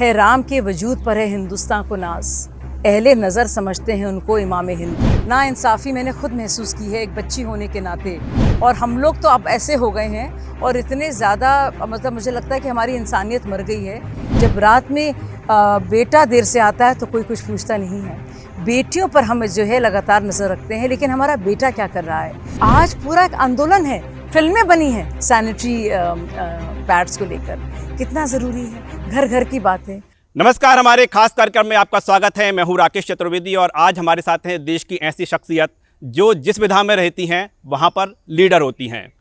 है राम के वजूद पर है हिंदुस्तान को नाज, अहले नज़र समझते हैं उनको इमाम हिंद। ना इंसाफ़ी मैंने खुद महसूस की है एक बच्ची होने के नाते, और हम लोग तो अब ऐसे हो गए हैं और इतने ज़्यादा मतलब मुझे लगता है कि हमारी इंसानियत मर गई है। जब रात में बेटा देर से आता है तो कोई कुछ पूछता नहीं है। बेटियों पर हम जो है लगातार नज़र रखते हैं, लेकिन हमारा बेटा क्या कर रहा है। आज पूरा एक आंदोलन है, फिल्में बनी हैं सैनिटरी पैड्स को लेकर, कितना ज़रूरी है, घर घर की बात है। नमस्कार, हमारे खास कार्यक्रम में आपका स्वागत है। मैं हूं राकेश चतुर्वेदी और आज हमारे साथ हैं देश की ऐसी शख्सियत जो जिस विधा में रहती हैं वहां पर लीडर होती हैं।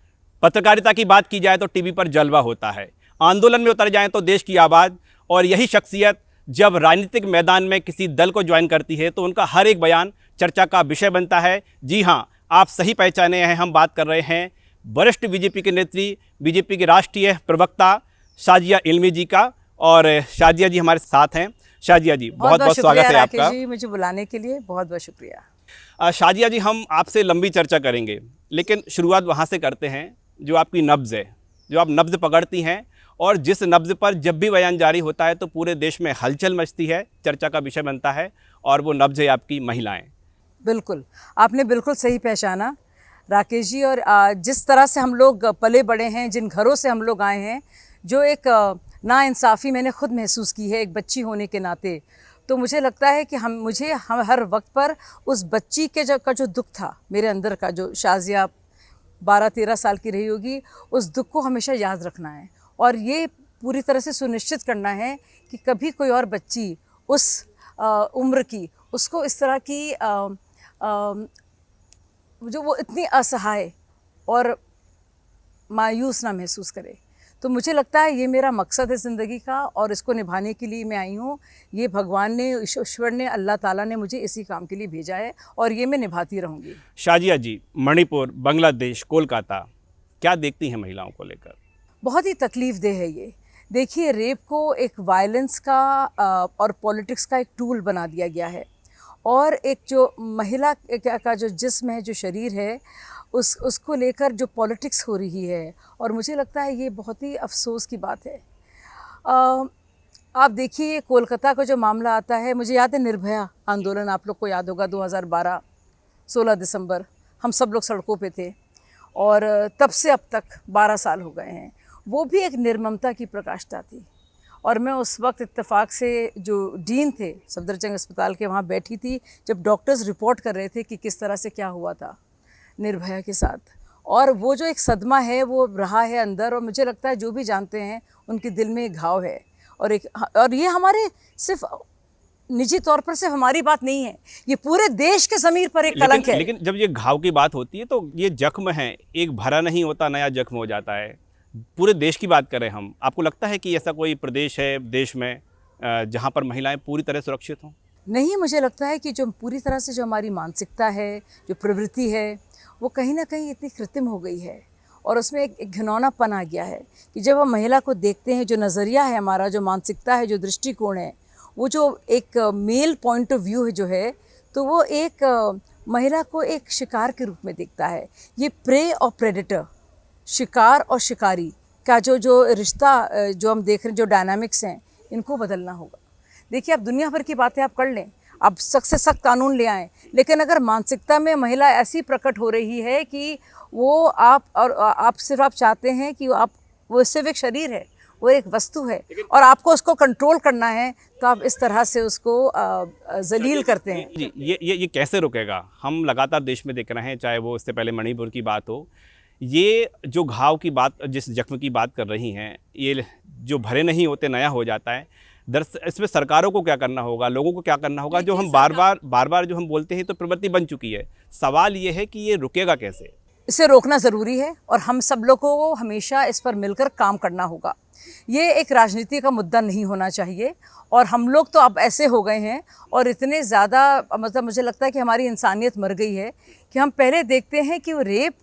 पत्रकारिता की बात की जाए तो टीवी पर जलवा होता है, आंदोलन में उतर जाएं तो देश की आवाज़। और यही शख्सियत जब राजनीतिक मैदान में किसी दल को ज्वाइन करती है तो उनका हर एक बयान चर्चा का विषय बनता है। जी हाँ, आप सही पहचाने हैं, हम बात कर रहे हैं वरिष्ठ बीजेपी के नेत्री, बीजेपी के राष्ट्रीय प्रवक्ता शाजिया इल्मी जी का। और शाजिया जी हमारे साथ हैं। शाजिया जी, बहुत बहुत स्वागत है आपका। जी, मुझे बुलाने के लिए बहुत बहुत शुक्रिया। शाजिया जी, हम आपसे लंबी चर्चा करेंगे, लेकिन शुरुआत वहाँ से करते हैं जो आपकी नब्ज़ है, जो आप नब्ज़ पकड़ती हैं और जिस नब्ज़ पर जब भी बयान जारी होता है तो पूरे देश में हलचल मचती है, चर्चा का विषय बनता है, और वो नब्ज़ है आपकी महिलाएं। बिल्कुल, आपने बिल्कुल सही पहचाना राकेश जी। और जिस तरह से हम लोग पले बड़े हैं, जिन घरों से हम लोग आए हैं, जो एक नाइंसाफ़ी मैंने खुद महसूस की है एक बच्ची होने के नाते, तो मुझे लगता है कि हम हर वक्त पर उस बच्ची के का जो दुख था मेरे अंदर का, जो शाजिया 12-13 साल की रही होगी, उस दुख को हमेशा याद रखना है और ये पूरी तरह से सुनिश्चित करना है कि कभी कोई और बच्ची उस उम्र की उसको इस तरह की जो वो इतनी असहाय और मायूस ना महसूस करे। तो मुझे लगता है ये मेरा मकसद है ज़िंदगी का और इसको निभाने के लिए मैं आई हूँ। ये भगवान ने, ईश्वर ने, अल्लाह ताला ने मुझे इसी काम के लिए भेजा है और ये मैं निभाती रहूँगी। शाजिया जी, मणिपुर, बांग्लादेश, कोलकाता, क्या देखती हैं महिलाओं को लेकर? बहुत ही तकलीफ़देह है ये। देखिए, रेप को एक वायलेंस का और पॉलिटिक्स का एक टूल बना दिया गया है, और एक जो महिला का जो जिस्म है, जो शरीर है, उसको लेकर जो पॉलिटिक्स हो रही है, और मुझे लगता है ये बहुत ही अफ़सोस की बात है। आप देखिए, कोलकाता का जो मामला आता है, मुझे याद है निर्भया आंदोलन, आप लोग को याद होगा, 2012 16 दिसंबर हम सब लोग सड़कों पे थे, और तब से अब तक 12 साल हो गए हैं। वो भी एक निर्ममता की प्रकाष्ठा थी, और मैं उस वक्त इत्तेफाक से जो डीन थे सफदरजंग अस्पताल के, वहाँ बैठी थी जब डॉक्टर्स रिपोर्ट कर रहे थे कि किस तरह से क्या हुआ था निर्भया के साथ। और वो जो एक सदमा है वो रहा है अंदर, और मुझे लगता है जो भी जानते हैं उनके दिल में एक घाव है, और ये हमारे सिर्फ निजी तौर पर सिर्फ हमारी बात नहीं है, ये पूरे देश के ज़मीर पर एक कलंक है। लेकिन जब ये घाव की बात होती है तो ये जख्म है, एक भरा नहीं होता, नया जख्म हो जाता है। पूरे देश की बात करें हम, आपको लगता है कि ऐसा कोई प्रदेश है देश में जहाँ पर महिलाएं पूरी तरह सुरक्षित हों? नहीं, मुझे लगता है कि जो पूरी तरह से जो हमारी मानसिकता है, जो प्रवृत्ति है, वो कहीं ना कहीं इतनी कृत्रिम हो गई है, और उसमें एक घिनौनापन आ गया है कि जब हम महिला को देखते हैं, जो नज़रिया है हमारा, जो मानसिकता है, जो दृष्टिकोण है, वो जो एक मेल पॉइंट ऑफ व्यू है जो है, तो वो एक महिला को एक शिकार के रूप में देखता है। ये प्रे और प्रेडेटर, शिकार और शिकारी का जो रिश्ता जो हम देख रहे हैं, जो डायनामिक्स हैं, इनको बदलना होगा। देखिए, आप दुनिया भर की बातें आप कर लें, आप सख्त से सख्त कानून ले आएँ, लेकिन अगर मानसिकता में महिला ऐसी प्रकट हो रही है कि वो आप सिर्फ आप चाहते हैं कि वो सिर्फ एक शरीर है, वो एक वस्तु है, और आपको उसको कंट्रोल करना है, तो आप इस तरह से उसको जलील करते हैं। जी, ये कैसे रुकेगा? हम लगातार देश में देख रहे हैं, चाहे वो इससे पहले मणिपुर की बात हो, ये जो घाव की बात, जिस जख्म की बात कर रही हैं, ये जो भरे नहीं होते नया हो जाता है। दरअसल इसमें सरकारों को क्या करना होगा, लोगों को क्या करना होगा? जो हम बार बार जो हम बोलते हैं तो प्रवृत्ति बन चुकी है। सवाल ये है कि ये रुकेगा कैसे? इसे रोकना ज़रूरी है, और हम सब लोगों को हमेशा इस पर मिलकर काम करना होगा। ये एक राजनीति का मुद्दा नहीं होना चाहिए, और हम लोग तो अब ऐसे हो गए हैं और इतने ज़्यादा मतलब मुझे लगता है कि हमारी इंसानियत मर गई है कि हम पहले देखते हैं कि वो रेप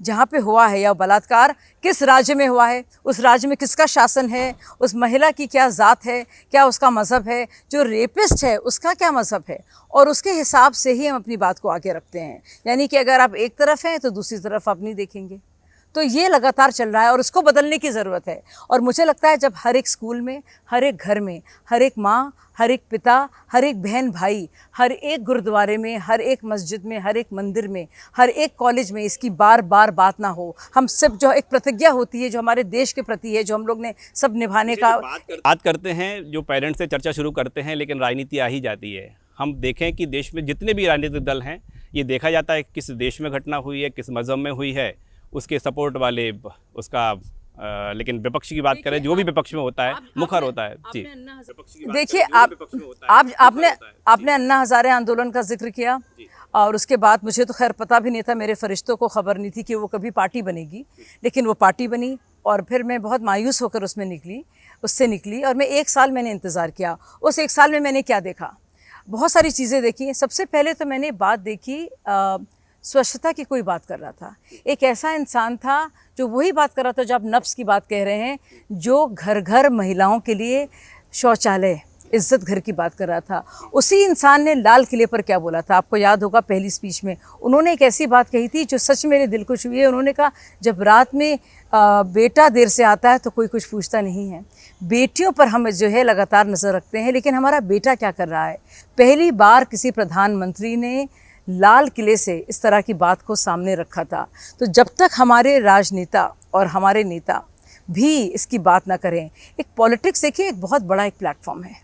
जहाँ पे हुआ है या बलात्कार किस राज्य में हुआ है, उस राज्य में किसका शासन है, उस महिला की क्या ज़ात है, क्या उसका मज़हब है, जो रेपिस्ट है उसका क्या मज़हब है, और उसके हिसाब से ही हम अपनी बात को आगे रखते हैं। यानी कि अगर आप एक तरफ हैं तो दूसरी तरफ आप नहीं देखेंगे। तो ये लगातार चल रहा है और उसको बदलने की ज़रूरत है। और मुझे लगता है जब हर एक स्कूल में, हर एक घर में, हर एक माँ, हर एक पिता, हर एक बहन भाई, हर एक गुरुद्वारे में, हर एक मस्जिद में, हर एक मंदिर में, हर एक कॉलेज में इसकी बार बार बात ना हो, हम सब जो एक प्रतिज्ञा होती है जो हमारे देश के प्रति है, जो हम लोग ने सब निभाने का बात करते हैं, जो पेरेंट्स से चर्चा शुरू करते हैं, लेकिन राजनीति आ ही जाती है। हम देखें कि देश में जितने भी राजनीतिक दल हैं, ये देखा जाता है किस देश में घटना हुई है, किस मज़हब में हुई है, उसके सपोर्ट वाले उसका लेकिन विपक्ष की बात करें, जो भी विपक्ष में होता है मुखर होता है। जी देखिए, आपने अन्ना हज़ारे आंदोलन का जिक्र किया और उसके बाद मुझे तो खैर पता भी नहीं था, मेरे फरिश्तों को खबर नहीं थी कि वो कभी पार्टी बनेगी, लेकिन वो पार्टी बनी और फिर मैं बहुत मायूस होकर उससे निकली और मैं 1 साल मैंने इंतज़ार किया। उस 1 साल में मैंने क्या देखा? बहुत सारी चीज़ें देखी। सबसे पहले तो मैंने बात देखी, स्वच्छता की कोई बात कर रहा था। एक ऐसा इंसान था जो वही बात कर रहा था जो आप नफ्स की बात कह रहे हैं, जो घर घर महिलाओं के लिए शौचालय, इज़्ज़त घर की बात कर रहा था। उसी इंसान ने लाल किले पर क्या बोला था, आपको याद होगा पहली स्पीच में उन्होंने एक ऐसी बात कही थी जो सच मेरे दिल को छुई है। उन्होंने कहा, जब रात में बेटा देर से आता है तो कोई कुछ पूछता नहीं है। बेटियों पर हम जो है लगातार नज़र रखते हैं, लेकिन हमारा बेटा क्या कर रहा है? पहली बार किसी प्रधानमंत्री ने लाल किले से इस तरह की बात को सामने रखा था। तो जब तक हमारे राजनेता और हमारे नेता भी इसकी बात ना करें, एक पॉलिटिक्स देखिए एक बहुत बड़ा एक प्लेटफॉर्म है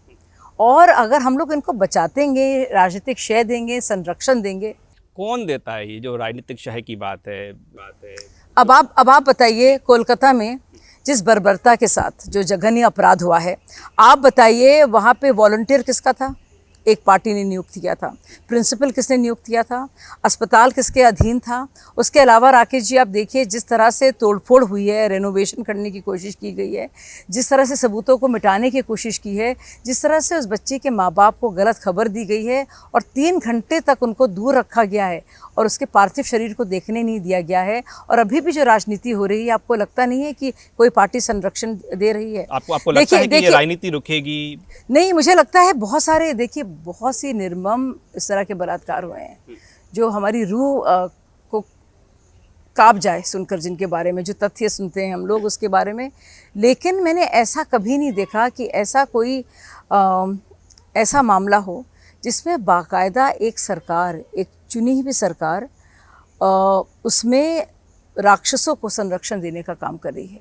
और अगर हम लोग इनको बचातेंगे, राजनीतिक शय देंगे, संरक्षण देंगे। कौन देता है ये जो राजनीतिक शय की बात है? अब आप बताइए, कोलकाता में जिस बर्बरता के साथ जो जघन्य अपराध हुआ है, आप बताइए वहाँ पे वॉलंटियर किसका था? एक पार्टी ने नियुक्त किया था। प्रिंसिपल किसने नियुक्त किया था? अस्पताल किसके अधीन था? उसके अलावा राकेश जी आप देखिए जिस तरह से तोड़फोड़ हुई है, रेनोवेशन करने की कोशिश की गई है, जिस तरह से सबूतों को मिटाने की कोशिश की है, जिस तरह से उस बच्चे के माँ बाप को गलत खबर दी गई है और 3 घंटे तक उनको दूर रखा गया है और उसके पार्थिव शरीर को देखने नहीं दिया गया है। और अभी भी जो राजनीति हो रही है, आपको लगता नहीं है कि कोई पार्टी संरक्षण दे रही है? आपको लगता है कि ये राजनीति रुकेगी? नहीं, मुझे लगता है बहुत सारे, देखिए बहुत सी निर्मम इस तरह के बलात्कार हुए हैं जो हमारी रूह को काँप जाए सुनकर, जिनके बारे में जो तथ्य सुनते हैं हम लोग उसके बारे में। लेकिन मैंने ऐसा कभी नहीं देखा कि ऐसा कोई ऐसा मामला हो जिसमें बाकायदा एक सरकार, एक चुनी हुई सरकार उसमें राक्षसों को संरक्षण देने का काम कर रही है,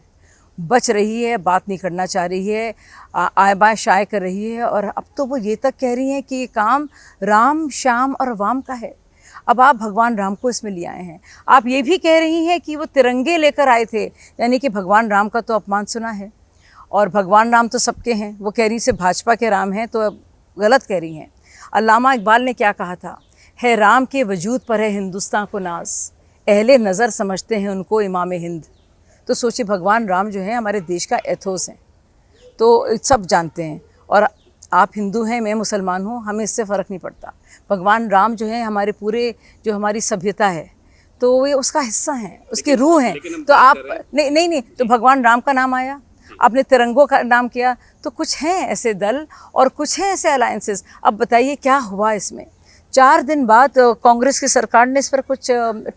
बच रही है, बात नहीं करना चाह रही है, आय बाय शाय कर रही है। और अब तो वो ये तक कह रही हैं कि ये काम राम, श्याम और वाम का है। अब आप भगवान राम को इसमें ले आए हैं। आप ये भी कह रही हैं कि वो तिरंगे लेकर आए थे, यानी कि भगवान राम का तो अपमान सुना है और भगवान राम तो सबके हैं। वो कह रही से भाजपा के राम हैं, तो गलत कह रही हैं। अल्लामा इकबाल ने क्या कहा था, है राम के वजूद पर है हिंदुस्तान को नाज, अहले नज़र समझते हैं उनको इमाम हिंद। तो सोचिए, भगवान राम जो है हमारे देश का एथोस है, तो सब जानते हैं। और आप हिंदू हैं, मैं मुसलमान हूँ, हमें इससे फ़र्क नहीं पड़ता। भगवान राम जो है हमारे पूरे जो हमारी सभ्यता है, तो ये उसका हिस्सा हैं, उसकी रूह हैं। तो आप नहीं, तो भगवान राम का नाम आया, आपने तिरंगों का नाम किया, तो कुछ हैं ऐसे दल और कुछ हैं ऐसे अलायंसेस। अब बताइए क्या हुआ इसमें? 4 दिन बाद कांग्रेस की सरकार ने इस पर कुछ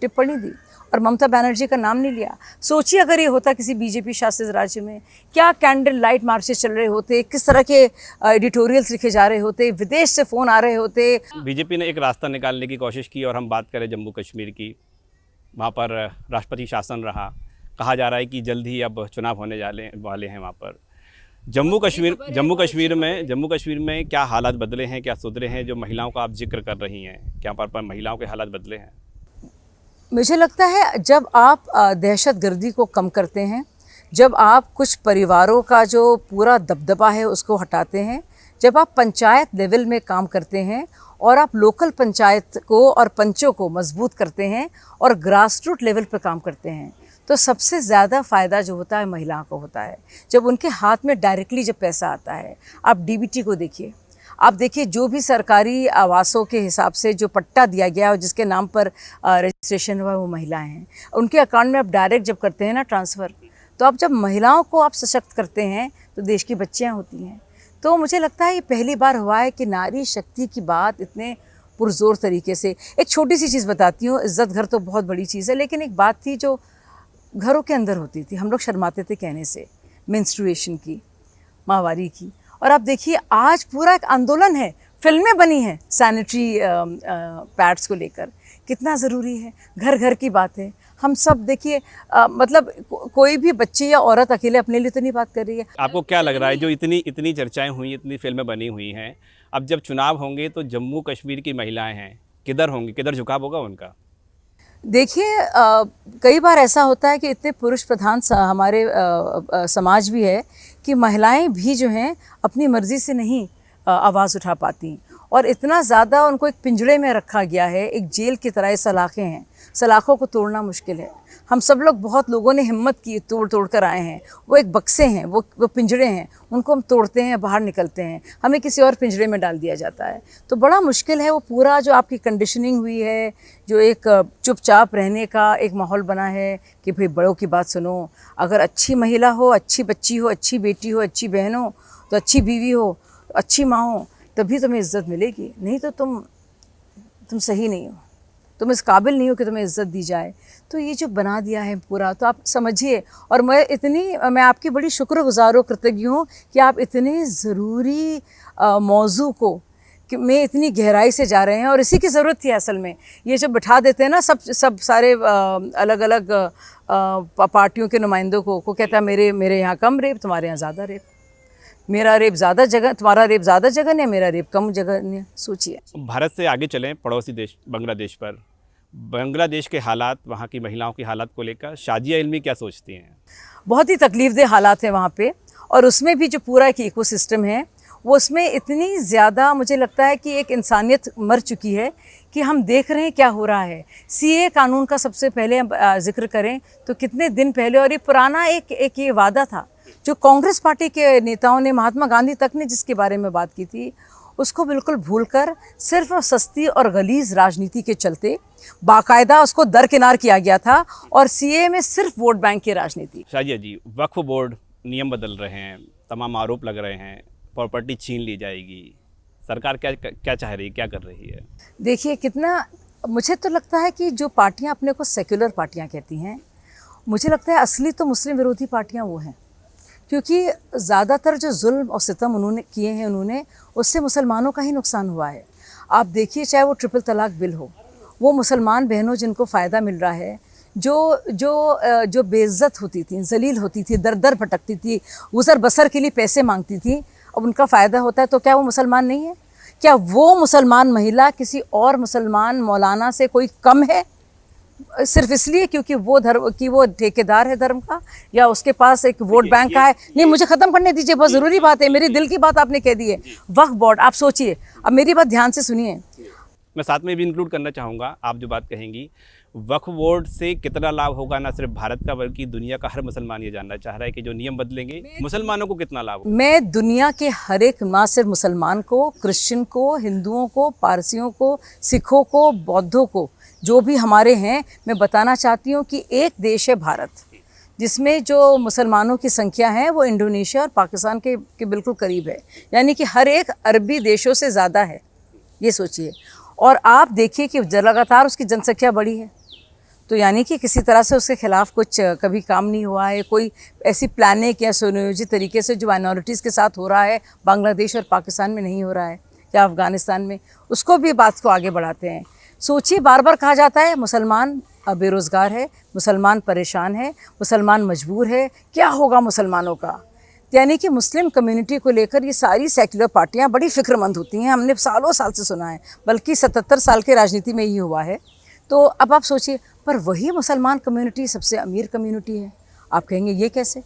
टिप्पणी दी और ममता बनर्जी का नाम नहीं लिया। सोचिए अगर ये होता किसी बीजेपी शासित राज्य में, क्या कैंडल लाइट मार्चेस चल रहे होते, किस तरह के एडिटोरियल्स लिखे जा रहे होते, विदेश से फ़ोन आ रहे होते। बीजेपी ने एक रास्ता निकालने की कोशिश की और हम बात करें जम्मू कश्मीर की, वहाँ पर राष्ट्रपति शासन रहा, कहा जा रहा है कि जल्द ही अब चुनाव होने वाले हैं वहाँ पर। जम्मू कश्मीर में क्या हालात बदले हैं, क्या सुधरे हैं? जो महिलाओं का आप जिक्र कर रही हैं, क्या पर महिलाओं के हालात बदले हैं? मुझे लगता है जब आप दहशतगर्दी को कम करते हैं, जब आप कुछ परिवारों का जो पूरा दबदबा है उसको हटाते हैं, जब आप पंचायत लेवल में काम करते हैं और आप लोकल पंचायत को और पंचों को मजबूत करते हैं और ग्रास रूट लेवल पर काम करते हैं, तो सबसे ज़्यादा फ़ायदा जो होता है महिलाओं को होता है। जब उनके हाथ में डायरेक्टली जब पैसा आता है, आप डीबीटी को देखिए, आप देखिए जो भी सरकारी आवासों के हिसाब से जो पट्टा दिया गया और जिसके नाम पर रजिस्ट्रेशन हुआ, वो महिलाएं हैं। उनके अकाउंट में आप डायरेक्ट जब करते हैं ना ट्रांसफ़र, तो आप जब महिलाओं को आप सशक्त करते हैं तो देश की बच्चियां होती हैं। तो मुझे लगता है ये पहली बार हुआ है कि नारी शक्ति की बात इतने पुरजोर तरीके से। एक छोटी सी चीज़ बताती हूँ, इज़्ज़त घर तो बहुत बड़ी चीज़ है, लेकिन एक बात थी जो घरों के अंदर होती थी, हम लोग शर्माते थे कहने से, मेंस्ट्रुएशन की, माहवारी की। और आप देखिए आज पूरा एक आंदोलन है, फिल्में बनी हैं सैनिटरी पैड्स को लेकर, कितना ज़रूरी है, घर घर की बात है। हम सब देखिए मतलब कोई भी बच्ची या औरत अकेले अपने लिए तो नहीं बात कर रही है। आपको क्या लग रहा है जो इतनी इतनी चर्चाएं हुई, इतनी फिल्में बनी हुई हैं, अब जब चुनाव होंगे तो जम्मू कश्मीर की महिलाएं हैं, किधर होंगी, किधर झुकाव होगा उनका? देखिए कई बार ऐसा होता है कि इतने पुरुष प्रधान हमारे समाज भी है कि महिलाएं भी जो हैं अपनी मर्ज़ी से नहीं आवाज़ उठा पाती, और इतना ज़्यादा उनको एक पिंजड़े में रखा गया है, एक जेल की तरह। सलाखें हैं, सलाखों को तोड़ना मुश्किल है। हम सब लोग, बहुत लोगों ने हिम्मत की, तोड़ तोड़ कर आए हैं। वो एक बक्से हैं, वो पिंजड़े हैं, उनको हम तोड़ते हैं, बाहर निकलते हैं, हमें किसी और पिंजड़े में डाल दिया जाता है। तो बड़ा मुश्किल है वो पूरा जो आपकी कंडीशनिंग हुई है, जो एक चुपचाप रहने का एक माहौल बना है कि भाई बड़ों की बात सुनो, अगर अच्छी महिला हो, अच्छी बच्ची हो, अच्छी बेटी हो, अच्छी बहन हो, तो अच्छी बीवी हो, अच्छी माँ हो, तभी तुम्हें इज़्ज़त मिलेगी, नहीं तो तुम सही नहीं हो, तुम इस काबिल नहीं हो कि तुम्हें इज़्ज़त दी जाए। तो ये जो बना दिया है पूरा, तो आप समझिए। और मैं आपकी बड़ी शुक्रगुज़ार और कृतज्ञ हूँ कि आप इतने ज़रूरी मौजू को कि में इतनी गहराई से जा रहे हैं, और इसी की ज़रूरत थी असल में। ये जब बिठा देते हैं ना सब सारे अलग अलग पार्टियों के नुमाइंदों को कहता है मेरे यहाँ कम रेप, तुम्हारे यहाँ ज़्यादा रेप, मेरा रेप ज़्यादा जगह, तुम्हारा रेप ज़्यादा जगह है, मेरा रेप कम जगह है। सोचिए। भारत से आगे चलें पड़ोसी देश बांग्लादेश पर। बांग्लादेश के हालात, वहाँ की महिलाओं की हालात को लेकर शाजिया इल्मी क्या सोचती हैं? बहुत ही तकलीफ़देह हालात हैं वहाँ पे, और उसमें भी जो पूरा एक इकोसिस्टम है, वो उसमें इतनी ज़्यादा मुझे लगता है कि एक इंसानियत मर चुकी है कि हम देख रहे हैं क्या हो रहा है। सीए कानून का सबसे पहले जिक्र करें तो कितने दिन पहले, और ये पुराना एक ये वादा था जो कांग्रेस पार्टी के नेताओं ने, महात्मा गांधी तक ने जिसके बारे में बात की थी, उसको बिल्कुल भूलकर सिर्फ सस्ती और गलीज़ राजनीति के चलते बाकायदा उसको दरकिनार किया गया था, और सीए में सिर्फ वोट बैंक की राजनीति। शाजिया जी, वक्फ बोर्ड नियम बदल रहे हैं, तमाम आरोप लग रहे हैं, प्रॉपर्टी छीन ली जाएगी, सरकार क्या चाह रही है, क्या कर रही है? देखिए कितना, मुझे तो लगता है कि जो पार्टियां अपने को सेक्युलर पार्टियां कहती हैं, मुझे लगता है असली तो मुस्लिम विरोधी पार्टियां वो हैं, क्योंकि ज़्यादातर जो जुल्म और सितम उन्होंने किए हैं, उससे मुसलमानों का ही नुकसान हुआ है। आप देखिए, चाहे वो ट्रिपल तलाक बिल हो, वो मुसलमान बहनों जिनको फ़ायदा मिल रहा है, जो बेइज्जत होती थी, जलील होती थी, दर दर भटकती थी, गुज़र बसर के लिए पैसे मांगती थी, अब उनका फ़ायदा होता है, तो क्या वो मुसलमान नहीं है? क्या वो मुसलमान महिला किसी और मुसलमान मौलाना से कोई कम है सिर्फ इसलिए क्योंकि वो ठेकेदार है धर्म का, या उसके पास एक वोट बैंक का है? नहीं, मुझे ख़त्म करने दीजिए, बहुत ज़रूरी बात है, मेरे दिल की बात आपने कह दी है। वक्फ बोर्ड, आप सोचिए, अब मेरी बात ध्यान से सुनिए। मैं साथ में भी इंक्लूड करना चाहूँगा, आप जो बात कहेंगी, वक्फ बोर्ड से कितना लाभ होगा न सिर्फ भारत का बल्कि दुनिया का हर मुसलमान ये जानना चाह रहा है कि जो नियम बदलेंगे मुसलमानों को कितना लाभ होगा? मैं दुनिया के हर एक, ना सिर्फ मुसलमान को, क्रिश्चियन को, हिंदुओं को, पारसियों को, सिखों को, बौद्धों को, जो भी हमारे हैं, मैं बताना चाहती हूँ कि एक देश है भारत, जिसमें जो मुसलमानों की संख्या है वो इंडोनेशिया और पाकिस्तान के बिल्कुल करीब है, यानी कि हर एक अरबी देशों से ज़्यादा है, ये सोचिए। और आप देखिए कि लगातार उसकी जनसंख्या बढ़ी है, तो यानी कि किसी तरह से उसके खिलाफ कुछ कभी काम नहीं हुआ है, कोई ऐसी प्लानिंग या सुनियोजित तरीके से जो माइनॉरिटीज़ के साथ हो रहा है बांग्लादेश और पाकिस्तान में नहीं हो रहा है, या अफ़गानिस्तान में, उसको भी बात को आगे बढ़ाते हैं। सोचिए, बार बार कहा जाता है मुसलमान बेरोज़गार है, मुसलमान परेशान है, मुसलमान मजबूर है, क्या होगा मुसलमानों का? यानी कि मुस्लिम कम्युनिटी को लेकर ये सारी सेक्युलर पार्टियां बड़ी फ़िक्रमंद होती हैं, हमने सालों साल से सुना है, बल्कि 77 साल के राजनीति में ही हुआ है। तो अब आप सोचिए, पर वही मुसलमान कम्युनिटी सबसे अमीर कम्युनिटी है। आप कहेंगे ये कैसे?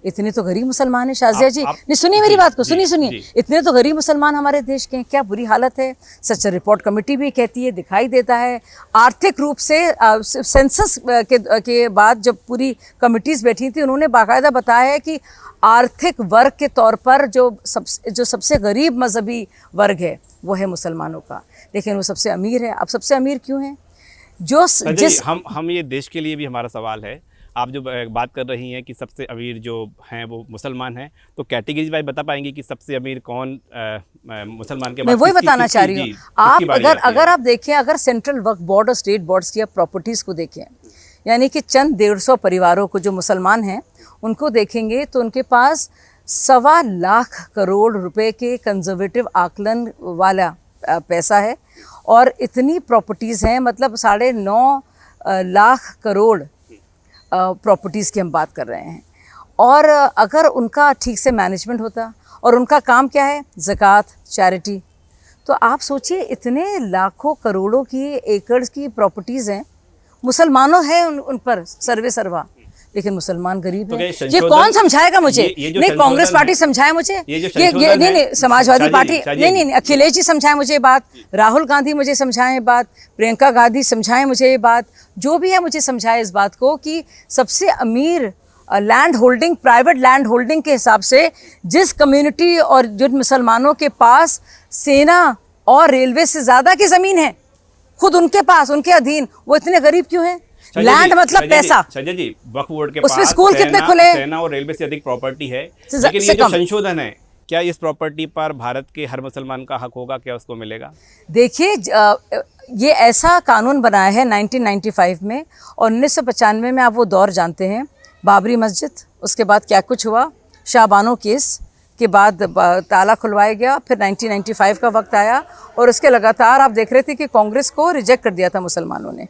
इतने तो गरीब मुसलमान हैं शाजिया जी। नहीं, सुनिए मेरी बात को, सुनिए, इतने तो गरीब मुसलमान हमारे देश के हैं, क्या बुरी हालत है। सच रिपोर्ट कमेटी भी कहती है, दिखाई देता है। आर्थिक रूप से सेंसस के बाद जब पूरी कमिटीज़ बैठी थी, उन्होंने बाकायदा बताया है कि आर्थिक वर्ग के तौर पर जो सबसे गरीब मजहबी वर्ग है वो है मुसलमानों का, लेकिन वो सबसे अमीर है। अब सबसे अमीर क्यों है? हम ये देश के लिए भी हमारा सवाल है। आप जो बात कर रही हैं कि सबसे अमीर जो हैं वो मुसलमान हैं, तो कैटेगरी वाइज बता पाएंगी कि सबसे अमीर कौन मुसलमान के? मैं वही बताना चाह रही हूँ। आप अगर आप देखें, अगर सेंट्रल वक्फ बोर्ड और स्टेट बोर्ड्स की आप प्रॉपर्टीज़ को देखें, यानी कि चंद 150 परिवारों को जो मुसलमान हैं उनको देखेंगे तो उनके पास 1.25 लाख करोड़ रुपए के कंजर्वेटिव आकलन वाला पैसा है और इतनी प्रॉपर्टीज़ हैं, मतलब 9.5 लाख करोड़ प्रॉपर्टीज़ की हम बात कर रहे हैं। और अगर उनका ठीक से मैनेजमेंट होता, और उनका काम क्या है, ज़कात, चैरिटी, तो आप सोचिए इतने लाखों करोड़ों की एकड़ की प्रॉपर्टीज़ हैं, मुसलमानों हैं उन पर सर्वे सर्वा, लेकिन मुसलमान गरीब हैं। ये कौन समझाएगा मुझे? नहीं, कांग्रेस पार्टी समझाए मुझे, ये नहीं, समाजवादी पार्टी नहीं, अखिलेश जी समझाए मुझे ये बात, राहुल गांधी मुझे समझाए ये बात, प्रियंका गांधी समझाए मुझे ये बात, जो भी है मुझे समझाए इस बात को कि सबसे अमीर land holding, private land holding के हिसाब से जिस कम्युनिटी और जिन मुसलमानों के पास सेना और रेलवे से ज़्यादा की ज़मीन है, खुद उनके पास, उनके अधीन, वो इतने गरीब क्यों हैं? लैंड मतलब पैसा। संजय जी, वक्फ बोर्ड के उसमें पास स्कूल कितने खुले, सेना और रेलवे से अधिक प्रॉपर्टी है, लेकिन ये जो संशोधन है, क्या इस प्रॉपर्टी पर भारत के हर मुसलमान का हक होगा? क्या उसको मिलेगा? देखिए, ये ऐसा कानून बनाया है 1995 में, और 1995 में आप वो दौर जानते हैं, बाबरी मस्जिद, उसके बाद क्या कुछ हुआ, शाहबानो केस के बाद ताला खुलवाया गया, फिर 1995 का वक्त आया और उसके लगातार आप देख रहे थे कि कांग्रेस को रिजेक्ट कर दिया था मुसलमानों ने,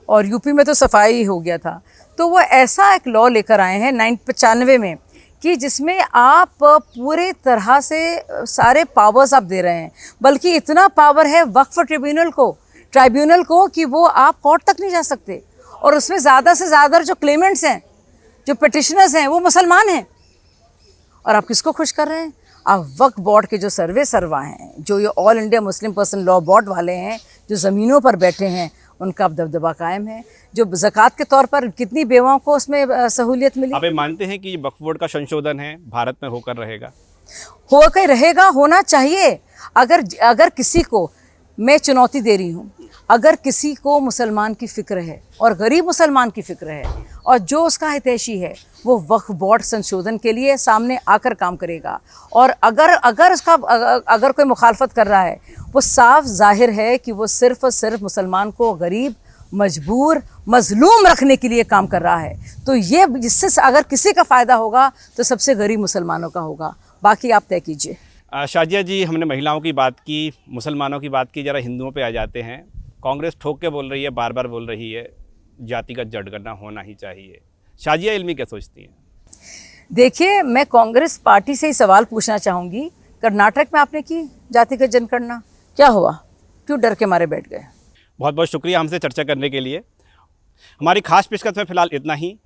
और यूपी में तो सफाई हो गया था। तो वो ऐसा एक लॉ लेकर आए हैं 95 में कि जिसमें आप पूरे तरह से सारे पावर्स आप दे रहे हैं, बल्कि इतना पावर है वक्फ ट्राइब्यूनल को कि वो आप कोर्ट तक नहीं जा सकते, और उसमें ज़्यादा से ज़्यादा जो क्लेमेंट्स हैं, जो पिटिशनर्स हैं, वो मुसलमान हैं। और आप किसको खुश कर रहे हैं? आप वक्फ बोर्ड के जो सर्वे सर्वा हैं, जो ये all India Muslim person law board वाले हैं, जो ज़मीनों पर बैठे हैं, उनका अब दबदबा कायम है। जो ज़कात के तौर पर कितनी बेवाओं को उसमें सहूलियत मिली। आप ये मानते हैं कि वक्फ बोर्ड का संशोधन है भारत में होकर रहेगा? होकर रहेगा, होना चाहिए। अगर किसी को मैं चुनौती दे रही हूँ, अगर किसी को मुसलमान की फ़िक्र है और गरीब मुसलमान की फ़िक्र है और जो उसका हितैषी है, वो वक्फ बोर्ड संशोधन के लिए सामने आकर काम करेगा। और अगर कोई मुखालफत कर रहा है, वो साफ जाहिर है कि वो सिर्फ़ और सिर्फ मुसलमान को गरीब, मजबूर, मजलूम रखने के लिए काम कर रहा है। तो ये जिससे अगर किसी का फ़ायदा होगा तो सबसे गरीब मुसलमानों का होगा। बाकी आप तय कीजिए। शाजिया जी, हमने महिलाओं की बात की, मुसलमानों की बात की, ज़रा हिंदुओं पे आ जाते हैं। कांग्रेस ठोक के बोल रही है, बार बार बोल रही है, जातिगत जनगणना होना ही चाहिए। शाजिया इल्मी क्या सोचती हैं? देखिए, मैं कांग्रेस पार्टी से ही सवाल पूछना चाहूँगी, कर्नाटक में आपने की जातिगत जनगणना, क्या हुआ? क्यों डर के मारे बैठ गए? बहुत बहुत शुक्रिया हमसे चर्चा करने के लिए। हमारी खास पेशकश में फ़िलहाल इतना ही।